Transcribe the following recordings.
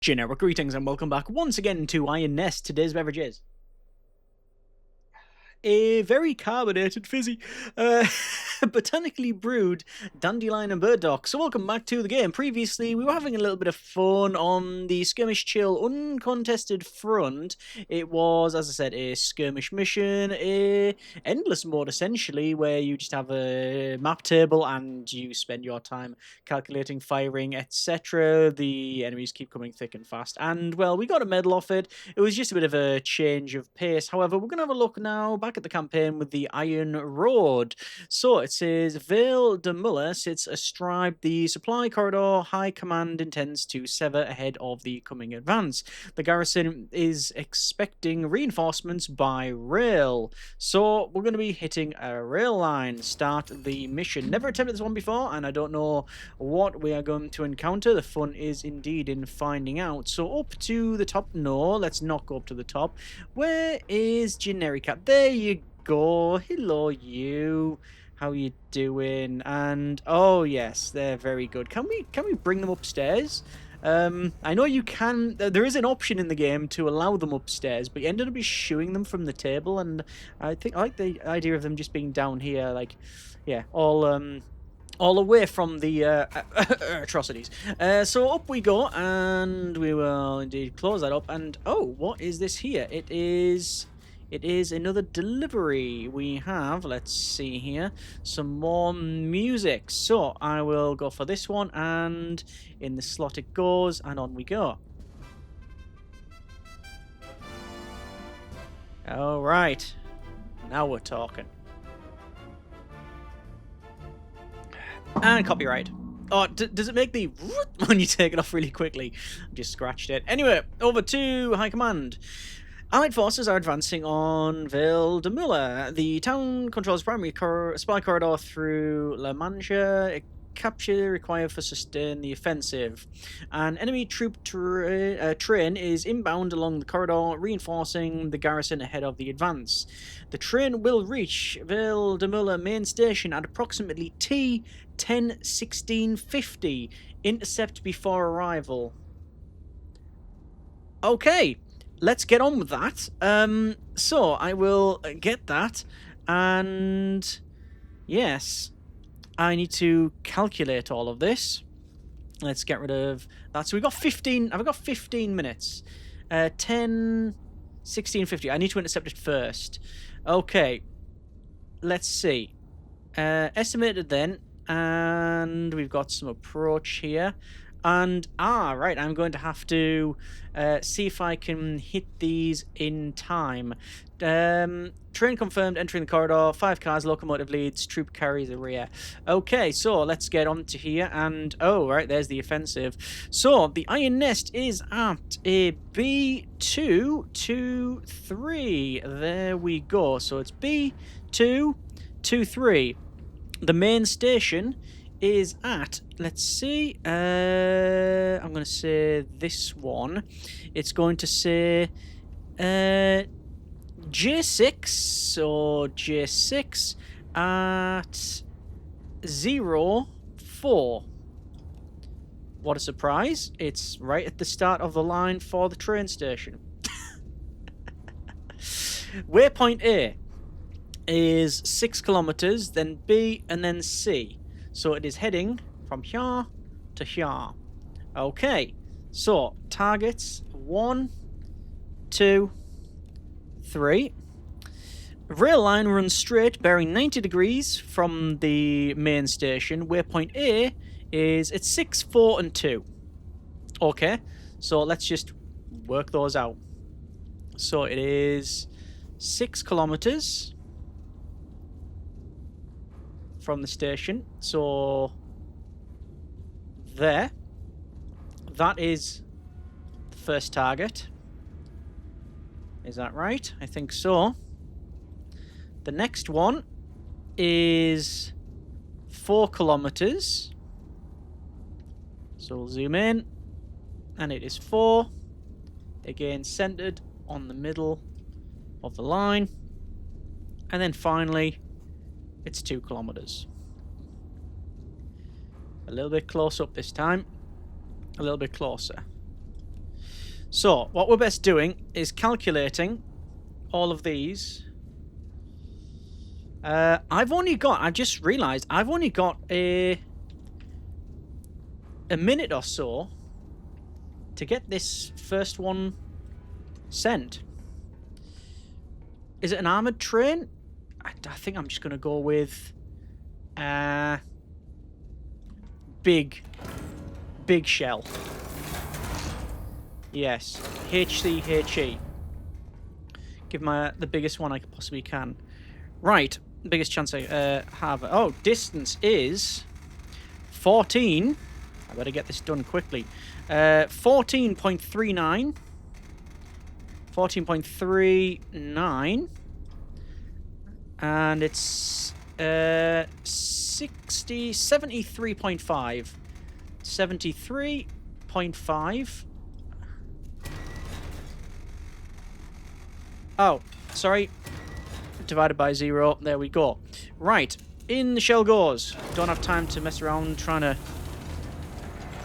Generic greetings and welcome back once again to Iron Nest. Today's beverage is a very carbonated fizzy, botanically brewed dandelion and burdock. So welcome back to the game. Previously, we were having a little bit of fun on the skirmish chill uncontested front. It was, as I said, a skirmish mission, a endless mode essentially, where you just have a map table and you spend your time calculating, firing, etc. The enemies keep coming thick and fast, and well, we got a medal off it. It was just a bit of a change of pace. However, we're going to have a look now back at the campaign with the Iron Road. So it says Vale de Muller sits astride the supply corridor. High Command intends to sever ahead of the coming advance. The garrison is expecting reinforcements by rail. So we're going to be hitting a rail line. Start the mission. Never attempted this one before, and I don't know what we are going to encounter. The fun is indeed in finding out. So up to the top. No, let's not go up to the top. Where is Generica? There you go. Hello, you. How you doing? And oh yes, they're very good. Can we bring them upstairs? I know you can. There is an option in the game to allow them upstairs, but you ended up shooing them from the table, and I think I like the idea of them just being down here, like, yeah, all away from the atrocities. So up we go, and we will indeed close that up. And oh, what is this here? It is another delivery. We have, let's see here, some more music. So I will go for this one, and in the slot it goes, and on we go. All right, now we're talking. And copyright. Oh, does it make the when you take it off really quickly? I just scratched it. Anyway, over to High Command. Allied forces are advancing on Ville de Muller. The town controls primary supply corridor through La Mancha. Capture required for sustain the offensive. An enemy troop train is inbound along the corridor, reinforcing the garrison ahead of the advance. The train will reach Ville de Muller main station at approximately T10:16:50. Intercept before arrival. Okay, let's get on with that. So I will get that, and yes, I need to calculate all of this. Let's get rid of that. So we got 15. I've got 15 minutes. 10:16:50. I need to intercept it first. Okay, let's see. Estimated then, and we've got some approach here. And, right, I'm going to have to see if I can hit these in time. Train confirmed, entering the corridor, 5 cars, locomotive leads, troop carries the rear. Okay, so let's get on to here, and, oh, right, there's the offensive. So, the Iron Nest is at a B223. There we go. So it's B223. The main station is at, let's see, I'm going to say this one. It's going to say J6 or J6 at 04. What a surprise. It's right at the start of the line for the train station. Waypoint A is 6 kilometers, then B, and then C. So it is heading from here to here. Okay, so targets 1, 2, 3. Rail line runs straight, bearing 90 degrees from the main station. Waypoint A is at 6, 4, and 2. Okay, so let's just work those out. So it is 6 kilometers from the station. So there. That is the first target. Is that right? I think so. The next one is 4 kilometers. So we'll zoom in. And it is 4. Again, centered on the middle of the line. And then finally, it's 2 kilometers. A little bit close up this time. A little bit closer. So, what we're best doing is calculating all of these. I just realised, I've only got a minute or so to get this first one sent. Is it an armoured train? I think I'm just going to go with big shell. Yes, HCHE. Give the biggest one I possibly can. Right, biggest chance I have. Oh, distance is 14. I better get this done quickly. 14.39. 14.39. And it's 73.5. 73.5. Oh, sorry. Divided by 0. There we go. Right. In the shell goes. Don't have time to mess around trying to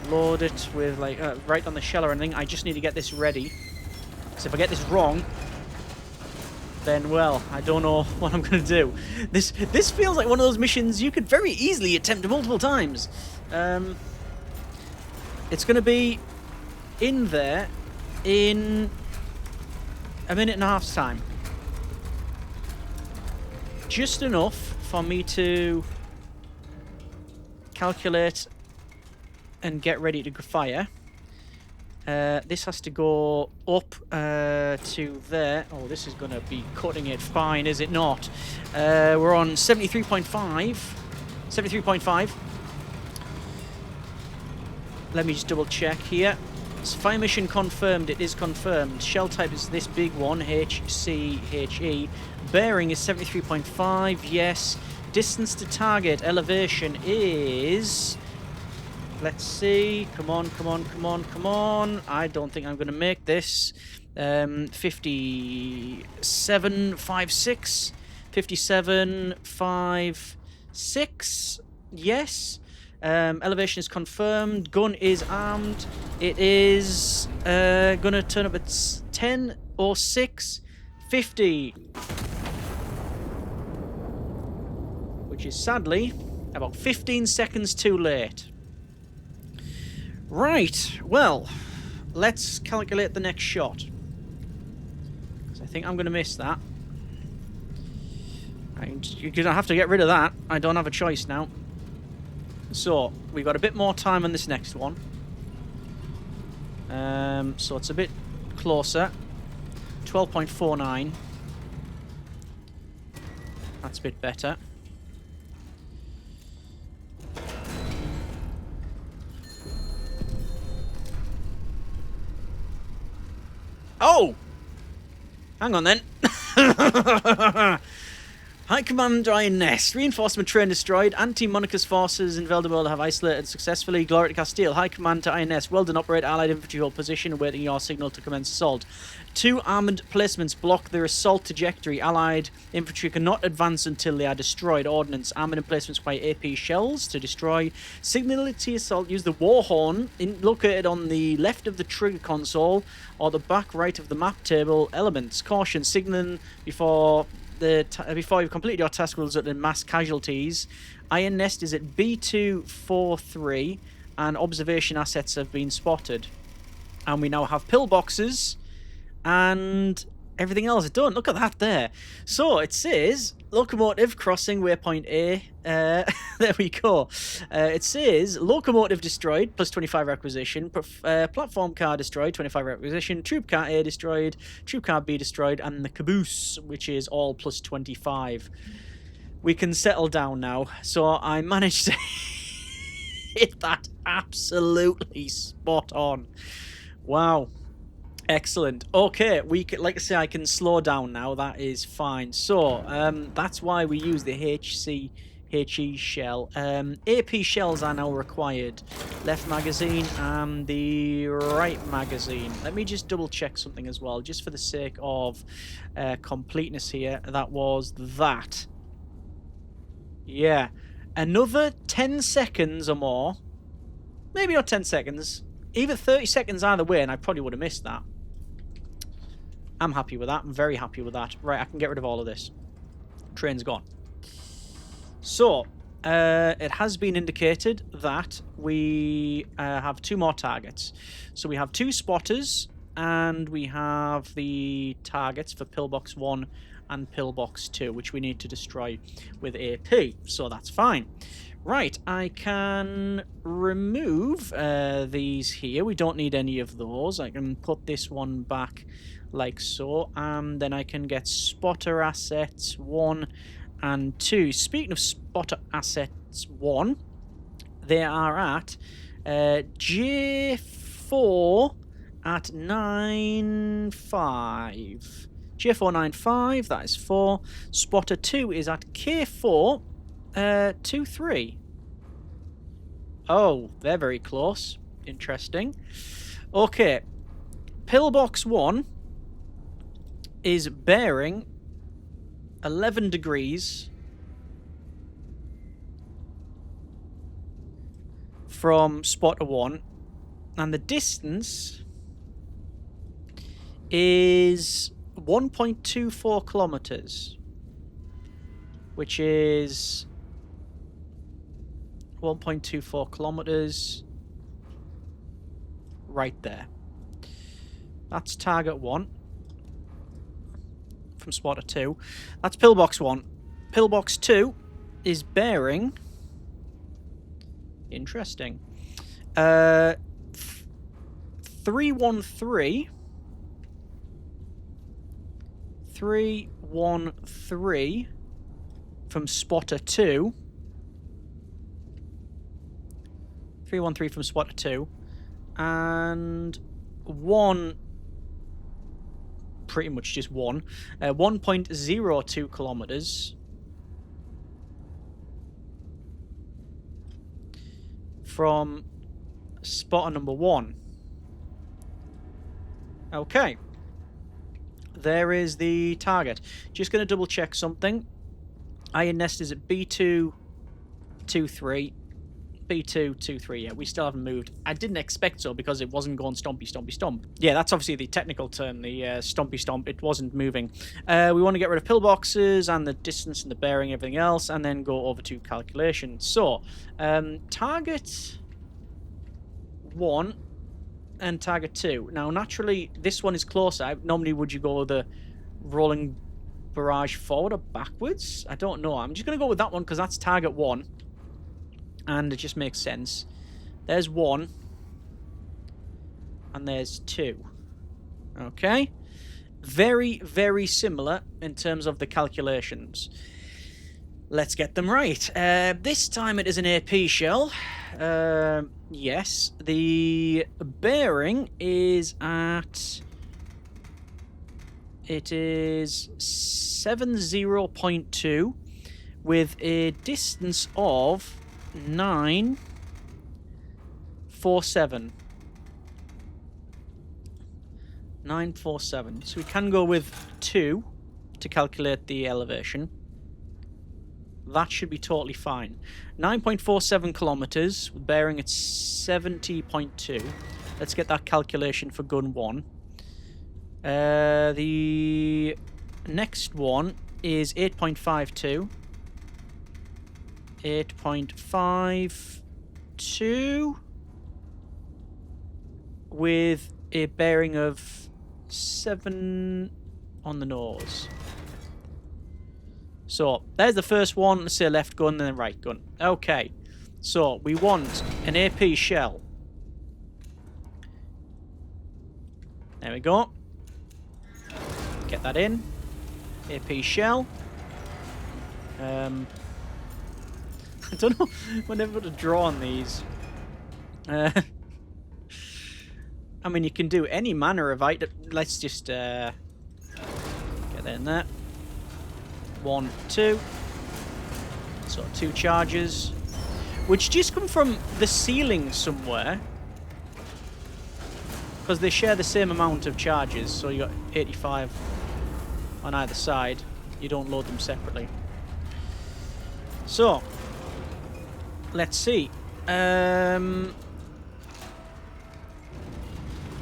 load it with, like, right on the shell or anything. I just need to get this ready. Because if I get this wrong, then, well, I don't know what I'm going to do. This feels like one of those missions you could very easily attempt multiple times. It's going to be in there in a minute and a half's time. Just enough for me to calculate and get ready to fire. This has to go up to there. Oh, this is going to be cutting it fine, is it not? We're on 73.5. 73.5. Let me just double check here. Fire mission confirmed. It is confirmed. Shell type is this big one, HCHE. Bearing is 73.5. Yes. Distance to target elevation is... Let's see. Come on, come on, come on, come on. I don't think I'm going to make this. 57.56. 57.56. Yes. Elevation is confirmed. Gun is armed. It is going to turn up at 10:06:50, which is sadly about 15 seconds too late. Right, well, let's calculate the next shot. Because I think I'm going to miss that. You're going to have to get rid of that. I don't have a choice now. So, we've got a bit more time on this next one. So it's a bit closer. 12.49. That's a bit better. Oh! Hang on then. High Command Iron Nest. Reinforcement train destroyed. Anti-Monarchist forces in Veldemold have isolated successfully. Glory to Castile. High Command to Iron Nest. Well done. Operate Allied infantry hold position awaiting your signal to commence assault. 2 armoured placements block their assault trajectory. Allied infantry cannot advance until they are destroyed. Ordnance. Armoured emplacements by AP shells to destroy. Signality assault. Use the war horn located on the left of the trigger console or the back right of the map table. Elements. Caution. Signalling before you've completed your task will result in mass casualties. Iron Nest is at B243 and observation assets have been spotted. And we now have pillboxes and everything else is done. Look at that there. So it says locomotive crossing waypoint A. There we go. It says locomotive destroyed, plus 25 requisition. Platform car destroyed, 25 requisition. Troop car A destroyed. Troop car B destroyed. And the caboose, which is all plus 25. We can settle down now. So I managed to hit that absolutely spot on. Wow. Excellent. Okay, like I say, I can slow down now. That is fine. So, that's why we use the HE shell. AP shells are now required. Left magazine and the right magazine. Let me just double check something as well, just for the sake of completeness here. That was that. Yeah. Another 10 seconds or more. Maybe not 10 seconds. Either 30 seconds either way, and I probably would have missed that. I'm happy with that. I'm very happy with that. Right, I can get rid of all of this. Train's gone. So, it has been indicated that we have 2 more targets. So we have 2 spotters, and we have the targets for pillbox 1 and pillbox 2, which we need to destroy with AP. So that's fine. Right, I can remove these here. We don't need any of those. I can put this one back like so, and then I can get spotter assets 1 and 2. Speaking of spotter assets 1, they are at J4 at 9.5. J4 9.5, that is 4. Spotter 2 is at K4 2.3. Oh, they're very close. Interesting. Okay. Pillbox 1 is bearing 11 degrees from spotter 1, and the distance is 1.24 kilometers, which is 1.24 kilometers right there. That's target 1 from spotter 2. That's pillbox 1. Pillbox 2 is bearing, interesting, 313 from spotter 2. 313 from spotter 2, and 1, pretty much just 1.02 kilometers from spotter number 1. Okay, there is the target. Just going to double check something. Iron nest is at B223. B223, yeah, we still haven't moved. I didn't expect so because it wasn't going stompy, stompy, stomp. Yeah, that's obviously the technical term, the stompy, stomp. It wasn't moving. We want to get rid of pillboxes and the distance and the bearing, everything else, and then go over to calculation. So, target 1 and target 2. Now, naturally, this one is closer. Normally, would you go the rolling barrage forward or backwards? I don't know. I'm just going to go with that one because that's target 1. And it just makes sense. There's 1. And there's 2. Okay. Very, very similar in terms of the calculations. Let's get them right. This time it is an AP shell. Yes. The bearing is at... It is 70.2 with a distance of 947. 947. So we can go with 2 to calculate the elevation. That should be totally fine. 9.47 kilometers, bearing at 70.2. Let's get that calculation for gun 1. The next one is 8.52. 8.52 with a bearing of 7 on the nose. So there's the first one. Let's say left gun and then right gun. Okay, so we want an AP shell. There we go. Get that in. AP shell. I don't know. We're never able to draw on these. I mean, you can do any manner of item. Let's just get that in there. 1, 2. So 2 charges, which just come from the ceiling somewhere, because they share the same amount of charges. So you got 85 on either side. You don't load them separately. So let's see.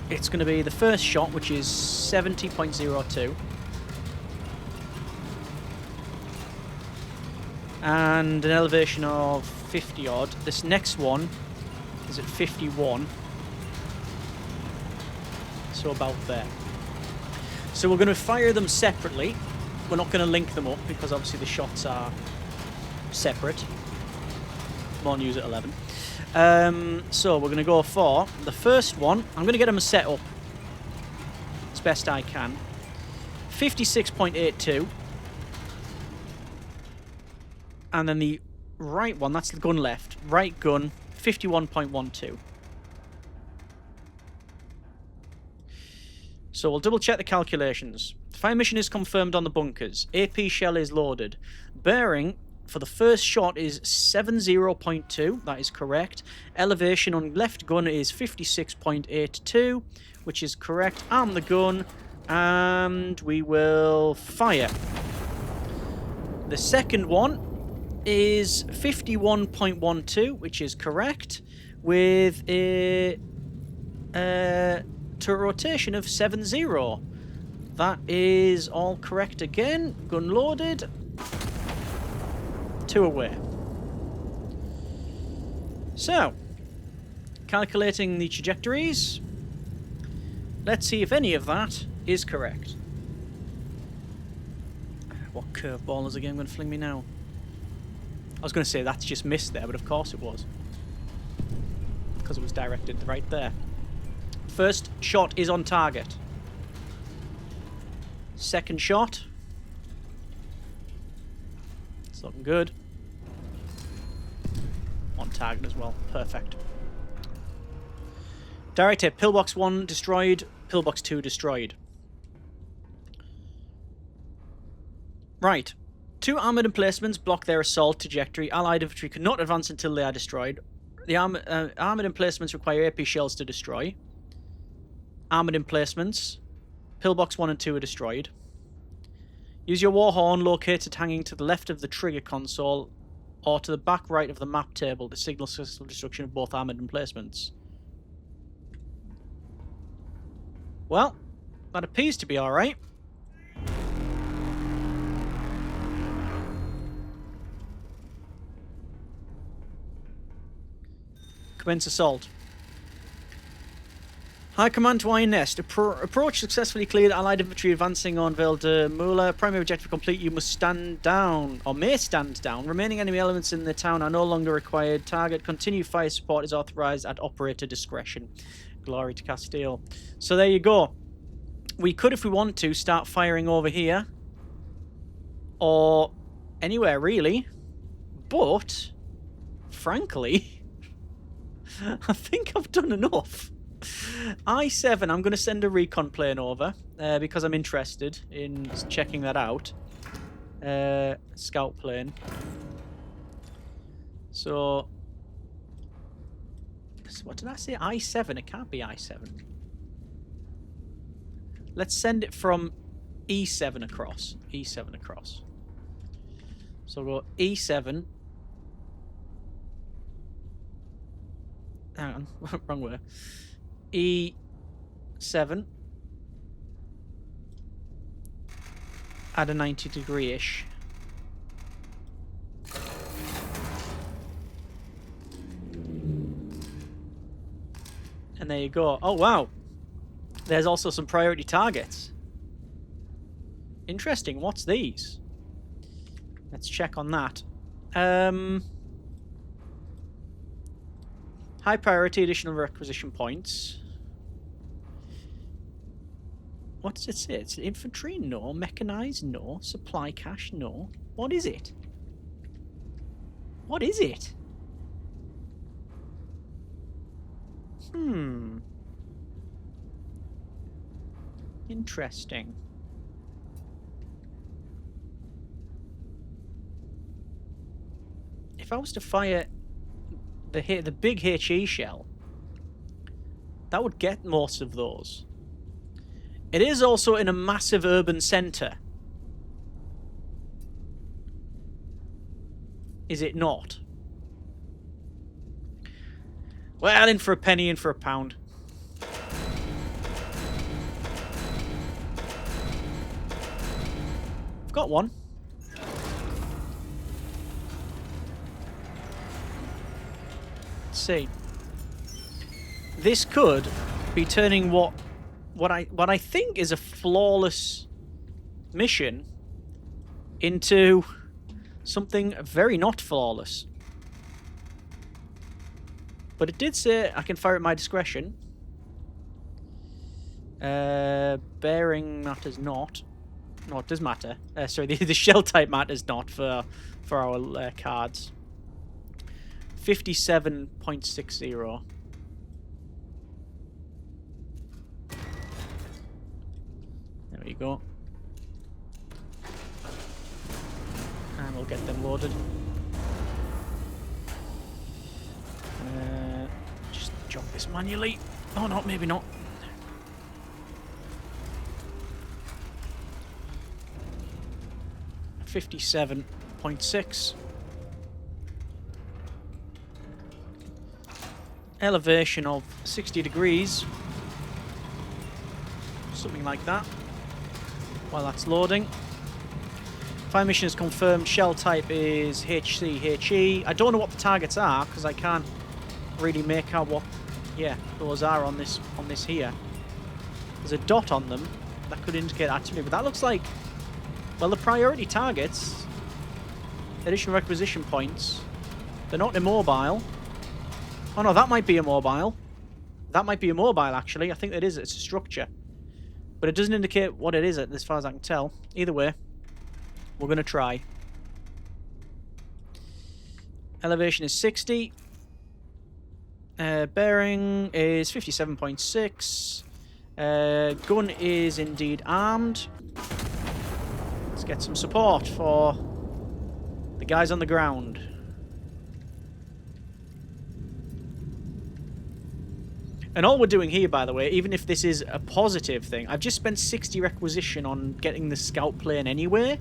it's going to be the first shot, which is 70.02. And an elevation of 50 odd. This next one is at 51. So about there. So we're going to fire them separately. We're not going to link them up because obviously the shots are separate. I'm on news at 11. So we're going to go for the first one. I'm going to get them set up as best I can. 56.82. And then the right one, that's the gun left. Right gun, 51.12. So we'll double check the calculations. Fire mission is confirmed on the bunkers. AP shell is loaded. Bearing for the first shot is 70.2. That is correct. Elevation on left gun is 56.82, which is correct. Arm the gun, and we will fire. The second one is 51.12, which is correct, with a to a rotation of 70. That is all correct again. Gun loaded. 2 away. So, calculating the trajectories. Let's see if any of that is correct. What curveball is the game going to fling me now? I was going to say that's just missed there, but of course it was. Because it was directed right there. First shot is on target. Second shot. It's looking good. On target as well. Perfect. Direct hit. Pillbox 1 destroyed. Pillbox 2 destroyed. Right. 2 armoured emplacements block their assault trajectory. Allied infantry cannot advance until they are destroyed. The armoured emplacements require AP shells to destroy. Armoured emplacements. Pillbox 1 and 2 are destroyed. Use your war horn located hanging to the left of the trigger console or to the back right of the map table to signal successful destruction of both armoured emplacements. Well, that appears to be alright. Commence assault. High Command to Iron Nest. Approach successfully cleared. Allied infantry advancing on Vel de Mula. Primary objective complete. You must stand down, or may stand down. Remaining enemy elements in the town are no longer required. Target. Continued fire support is authorized at operator discretion. Glory to Castile. So there you go. We could, if we want to, start firing over here. Or anywhere, really. But, frankly, I think I've done enough. I-7, I'm going to send a recon plane over because I'm interested in checking that out. Scout plane. So, what did I say? I-7? It can't be I-7. Let's send it from E7 across. E7 across. So we'll go E7. Hang on, wrong way. E7 at a 90-degree-ish. And there you go. Oh, wow. There's also some priority targets. Interesting. What's these? Let's check on that. High priority, additional requisition points. What does it say? It's infantry? No. Mechanized? No. Supply cache? No. What is it? What is it? Interesting. If I was to fire the big HE shell, that would get most of those. It is also in a massive urban centre. Is it not? Well, in for a penny, in for a pound. got one. Let's see. This could be turning what I think is a flawless mission into something very not flawless. But it did say I can fire at my discretion. Bearing matters not. No, it does matter. Sorry, the shell type matters not for our cards. 57.60. There we go. And we'll get them loaded. Just jump this manually. Oh no, maybe not. .6. Elevation of 60 degrees. Something like that. While that's loading. Fire mission is confirmed. Shell type is HCHE. I don't know what the targets are because I can't really make out what those are on this here. There's a dot on them that could indicate that to me, but that looks like, well, the priority targets, additional requisition points, they're not immobile. Oh no, that might be immobile. That might be immobile, actually. I think that is. It's a structure. But it doesn't indicate what it is, as far as I can tell. Either way, we're going to try. Elevation is 60. Bearing is 57.6. Gun is indeed armed. Let's get some support for the guys on the ground. And all we're doing here, by the way, even if this is a positive thing, I've just spent 60 requisition on getting the scout plane anyway.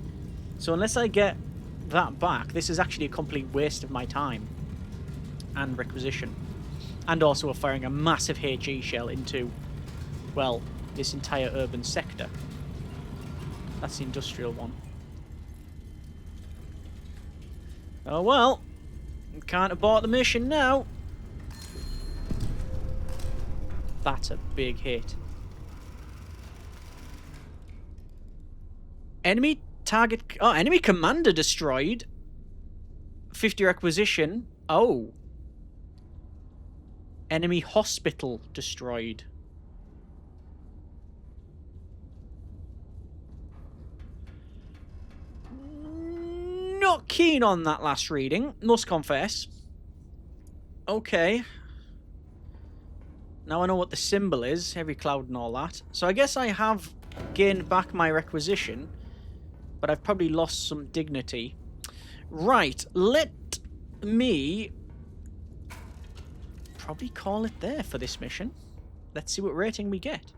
So unless I get that back, this is actually a complete waste of my time and requisition. And also we're firing a massive HE shell into, well, this entire urban sector. That's the industrial one. Oh well, can't abort the mission now. That's a big hit. Enemy target... Oh, enemy commander destroyed. 50 requisition. Oh. Enemy hospital destroyed. Not keen on that last reading, must confess. Okay. Now I know what the symbol is, heavy cloud and all that. So I guess I have gained back my requisition, but I've probably lost some dignity. Right, let me probably call it there for this mission. Let's see what rating we get.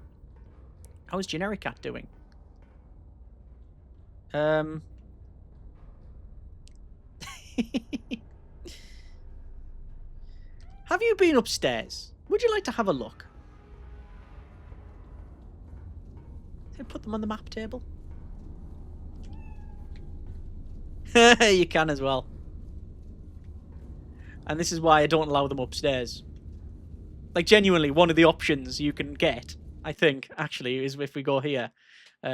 How's Generic Cat doing? Have you been upstairs? Would you like to have a look? Can I put them on the map table? You can as well. And this is why I don't allow them upstairs. Like, genuinely, one of the options you can get, I think, actually, is if we go here.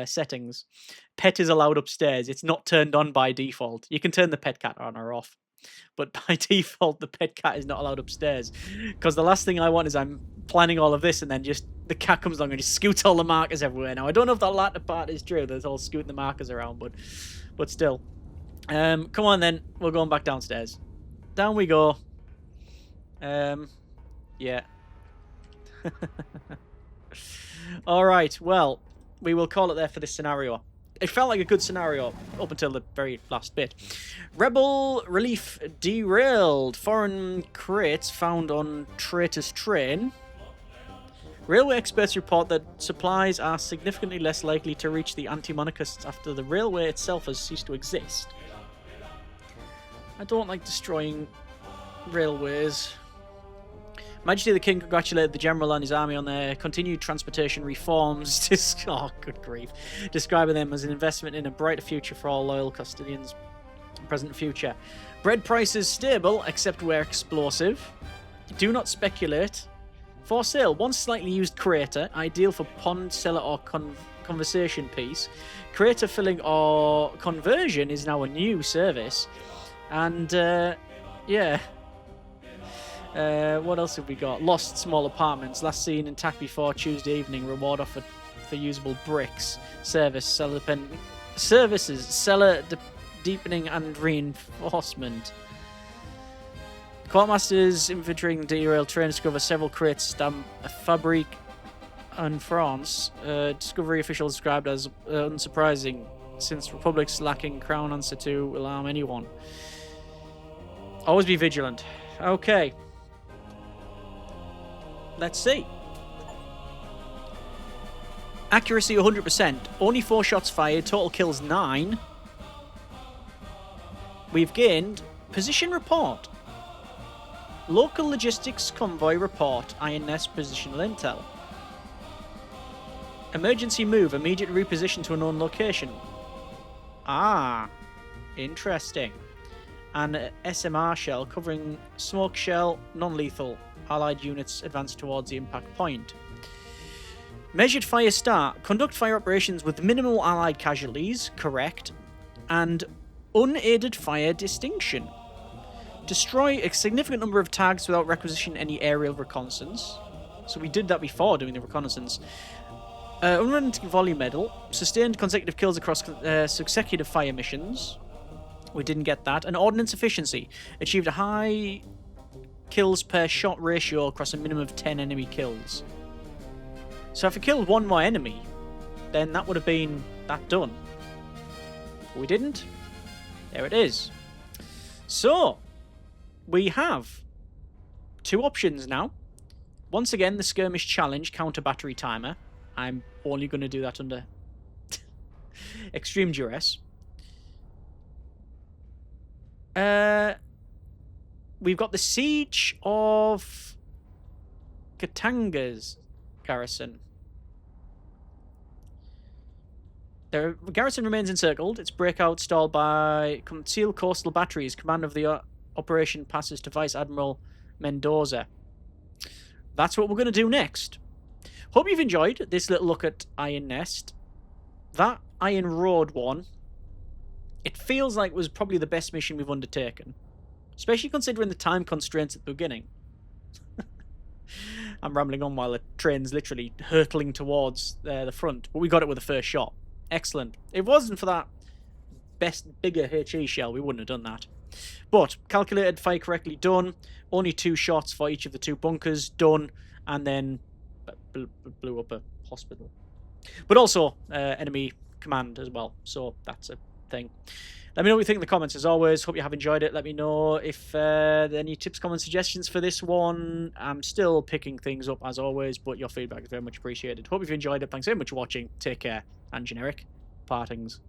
Settings. Pet is allowed upstairs. It's not turned on by default. You can turn the pet cat on or off. But by default, the pet cat is not allowed upstairs. Because the last thing I want is I'm planning all of this and then just the cat comes along and just scoots all the markers everywhere. Now, I don't know if that latter part is true. There's all scooting the markers around, but still. Come on then. We're going back downstairs. Down we go. Yeah. Alright, well, we will call it there for this scenario. It felt like a good scenario up until the very last bit. Rebel relief derailed. Foreign crates found on traitor's train. Railway experts report that supplies are significantly less likely to reach the anti-monarchists after the railway itself has ceased to exist. I don't like destroying railways. Majesty the King congratulated the General and his army on their continued transportation reforms. Oh, good grief. Describing them as an investment in a brighter future for all loyal custodians, present and future. Bread prices stable, except where explosive. Do not speculate. For sale, one slightly used crater, ideal for pond, cellar, or conversation piece. Crater filling or conversion is now a new service. And, yeah. What else have we got? Lost small apartments. Last seen intact before Tuesday evening. Reward offered for usable bricks. Service. Seller services. Seller deepening and reinforcement. Quartermasters infiltrating derailed train discover several crates stamp a fabrique en France. Discovery officials described as unsurprising, since Republic's lacking crown answer to alarm anyone. Always be vigilant. Okay. Let's see. Accuracy 100%. Only 4 shots fired. Total kills 9. We've gained position report. Local logistics convoy report. Iron Nest positional intel. Emergency move. Immediate reposition to a known location. Ah. Interesting. And SMR shell covering smoke shell. Non-lethal. Allied units advance towards the impact point. Measured fire start. Conduct fire operations with minimal allied casualties. Correct. And unaided fire distinction. Destroy a significant number of tags without requisitioning any aerial reconnaissance. So we did that before doing the reconnaissance. Unrelenting volley medal. Sustained consecutive kills across consecutive fire missions. We didn't get that. And ordnance efficiency. Achieved a high kills per shot ratio across a minimum of 10 enemy kills. So if I killed one more enemy, then that would have been that done. But we didn't. There it is. So, we have 2 options now. Once again, the skirmish challenge counter battery timer. I'm only going to do that under extreme duress. We've got the siege of Katanga's garrison. The garrison remains encircled. Its breakout stalled by concealed coastal batteries. Command of the operation passes to Vice Admiral Mendoza. That's what we're going to do next. Hope you've enjoyed this little look at Iron Nest. That Iron Road one, it feels like it was probably the best mission we've undertaken. Especially considering the time constraints at the beginning. I'm rambling on while the train's literally hurtling towards the front. But we got it with the first shot. Excellent. If it wasn't for that bigger HE shell, we wouldn't have done that. But, calculated, fire correctly, done. Only 2 shots for each of the 2 bunkers, done. And then blew up a hospital. But also, enemy command as well. So, that's a thing. Let me know what you think in the comments, as always. Hope you have enjoyed it. Let me know if there are any tips, comments, suggestions for this one. I'm still picking things up, as always, but your feedback is very much appreciated. Hope you've enjoyed it. Thanks very much for watching. Take care. And generic partings.